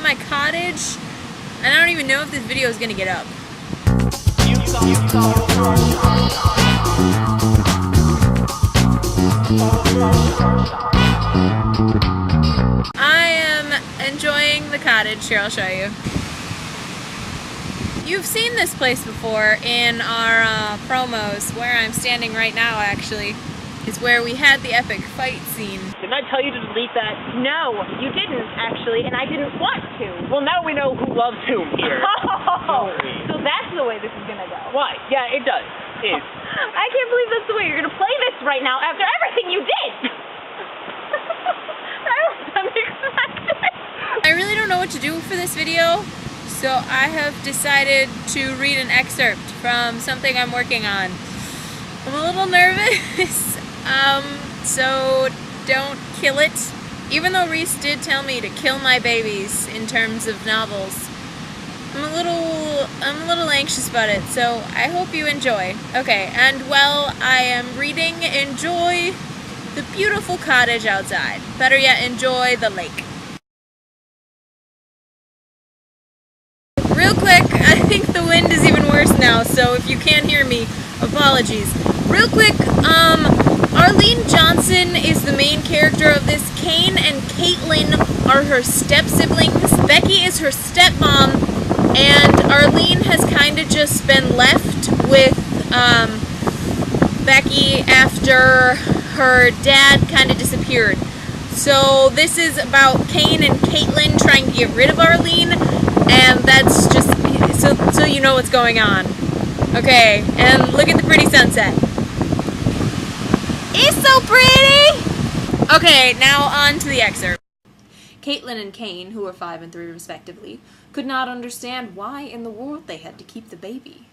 my cottage, and I don't even know if this video is gonna get up. I am enjoying the cottage. Here, I'll show you. You've seen this place before in our promos. Where I'm standing right now, actually, is where we had the epic fight scene. Didn't I tell you to delete that? No, you didn't, actually, and I didn't want to. Well, now we know who loves whom here. Oh, so that's the way this is gonna go. Why? Yeah, it does. It is. I can't believe that's the way you're gonna play this right now after everything you did! I'm excited! I really don't know what to do for this video, so I have decided to read an excerpt from something I'm working on. I'm a little nervous, so don't kill it. Even though Reese did tell me to kill my babies in terms of novels, I'm a little anxious about it, so I hope you enjoy. Okay, and while I am reading, enjoy the beautiful cottage outside. Better yet, enjoy the lake. Real quick, I think the wind is even worse now, so if you can't hear me, apologies. Real quick, Arlene Johnson is the main character of this. Kane and Caitlin are her step-siblings. Becky is her stepmom, and Arlene has kind of just been left with Becky after her dad kind of disappeared. So this is about Kane and Caitlin trying to get rid of Arlene, and that's just so you know what's going on. Okay, and look at the pretty sunset. It's so pretty! Okay, now on to the excerpt. Caitlin and Kane, who were 5 and 3 respectively, could not understand why in the world they had to keep the baby.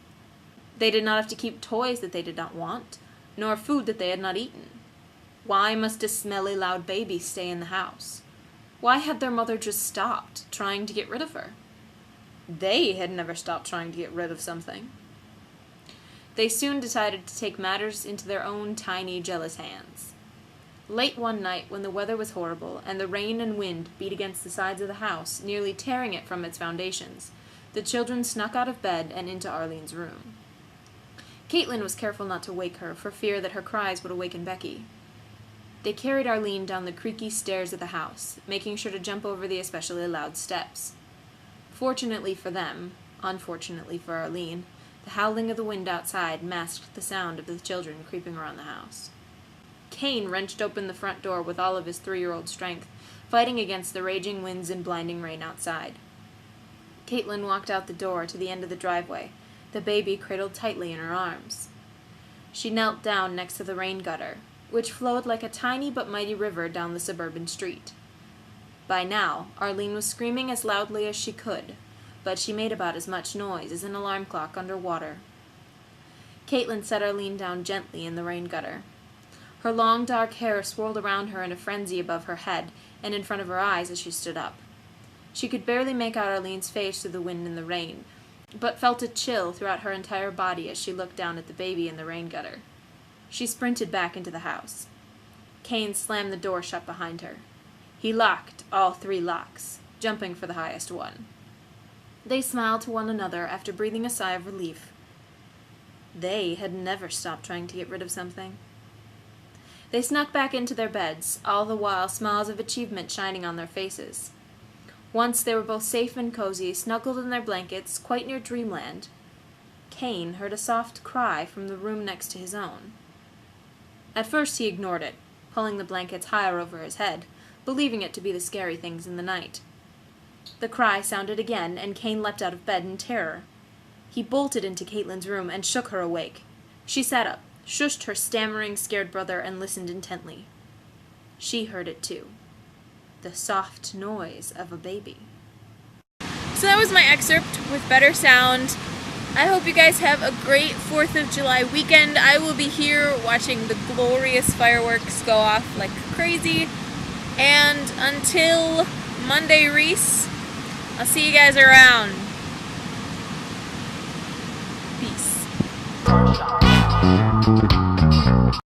They did not have to keep toys that they did not want, nor food that they had not eaten. Why must a smelly, loud baby stay in the house? Why had their mother just stopped trying to get rid of her? They had never stopped trying to get rid of something. They soon decided to take matters into their own tiny, jealous hands. Late one night, when the weather was horrible, and the rain and wind beat against the sides of the house, nearly tearing it from its foundations, the children snuck out of bed and into Arlene's room. Caitlin was careful not to wake her, for fear that her cries would awaken Becky. They carried Arlene down the creaky stairs of the house, making sure to jump over the especially loud steps. Fortunately for them, unfortunately for Arlene, the howling of the wind outside masked the sound of the children creeping around the house. Kane wrenched open the front door with all of his 3-year-old strength, fighting against the raging winds and blinding rain outside. Caitlin walked out the door to the end of the driveway, the baby cradled tightly in her arms. She knelt down next to the rain gutter, which flowed like a tiny but mighty river down the suburban street. By now, Arlene was screaming as loudly as she could, but she made about as much noise as an alarm clock under water. Caitlin set Arlene down gently in the rain gutter. Her long dark hair swirled around her in a frenzy above her head and in front of her eyes as she stood up. She could barely make out Arlene's face through the wind and the rain, but felt a chill throughout her entire body as she looked down at the baby in the rain gutter. She sprinted back into the house. Kane slammed the door shut behind her. He locked all 3 locks, jumping for the highest one. They smiled to one another after breathing a sigh of relief. They had never stopped trying to get rid of something. They snuck back into their beds, all the while smiles of achievement shining on their faces. Once they were both safe and cozy, snuggled in their blankets, quite near dreamland, Kane heard a soft cry from the room next to his own. At first he ignored it, pulling the blankets higher over his head, believing it to be the scary things in the night. The cry sounded again, and Kane leapt out of bed in terror. He bolted into Caitlin's room and shook her awake. She sat up, shushed her stammering, scared brother, and listened intently. She heard it too. The soft noise of a baby. So that was my excerpt with better sound. I hope you guys have a great 4th of July weekend. I will be here watching the glorious fireworks go off like crazy. And until Monday, Reese, I'll see you guys around. Peace.